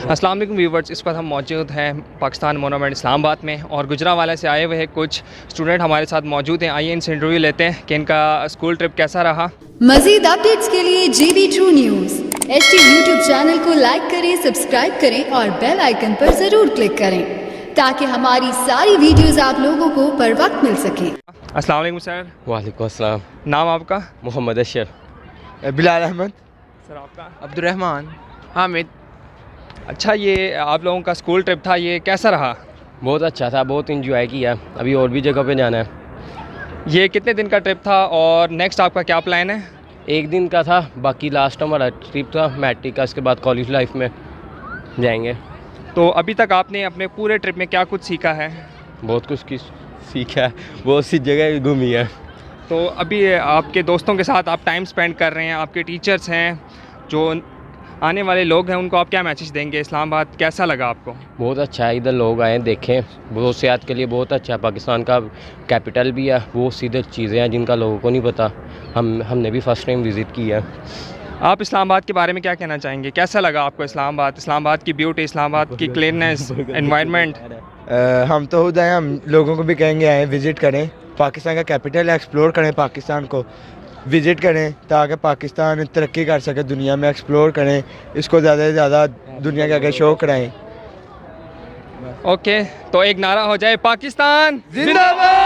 अस्सलाम वालेकुम व्यूवर्स, इस वक्त हम मौजूद हैं पाकिस्तान मोनूमेंट इस्लामाबाद में और गुजरांवाला से आए हुए हैं कुछ स्टूडेंट हमारे साथ मौजूद हैं। आइए इनसे इंटरव्यू लेते हैं कि इनका स्कूल ट्रिप कैसा रहा। मजीद अपडेट्स के लिए GB True News HT YouTube channel को लाइक करें, सब्सक्राइब करें और बेल आइकन पर जरूर क्लिक करें ताकि हमारी सारी वीडियोस आप लोगों को बर वक्त मिल सके। अस्सलाम वालेकुम सर। वालेकुम अस्सलाम। नाम आपका? मोहम्मद अशर। बिलाल अहमद। सर आपका? अब्दुर्रहमान। हामिद। अच्छा, ये आप लोगों का स्कूल ट्रिप था, ये कैसा रहा? बहुत अच्छा था, बहुत इंजॉय किया। अभी और भी जगह पे जाना है। ये कितने दिन का ट्रिप था और नेक्स्ट आपका क्या प्लान है? एक दिन का था, बाकी लास्ट हमारा ट्रिप था मैट्रिक का, इसके बाद कॉलेज लाइफ में जाएंगे। तो अभी तक आपने अपने पूरे ट्रिप में क्या कुछ सीखा है? बहुत कुछ सीखा है, बहुत सी जगह घूमी है। तो अभी आपके दोस्तों के साथ आप टाइम स्पेंड कर रहे हैं, आपके टीचर्स हैं, जो आने वाले लोग हैं, उनको आप क्या मैसेज देंगे? इस्लामाबाद कैसा लगा आपको? बहुत अच्छा है, इधर लोग आए देखें, बहुत सेहत के लिए बहुत अच्छा है। पाकिस्तान का कैपिटल भी है, वो सीधे चीज़ें हैं जिनका लोगों को नहीं पता। हमने भी फर्स्ट टाइम विज़िट किया है। आप इस्लामाबाद के बारे में क्या कहना चाहेंगे? कैसा लगा आपको इस्लामाबाद की ब्यूटी, इस्लामाबाद की क्लीननेस, एनवायरनमेंट? हम तो खुद आए, हम लोगों को भी कहेंगे आए विज़िट करें। पाकिस्तान का कैपिटल है, एक्सप्लोर करें, पाकिस्तान को विज़िट करें ताकि पाकिस्तान तरक्की कर सके, दुनिया में एक्सप्लोर करें, इसको ज़्यादा से ज़्यादा दुनिया के आगे शो कराएं। ओके, तो एक नारा हो जाए, पाकिस्तान जिंदाबाद।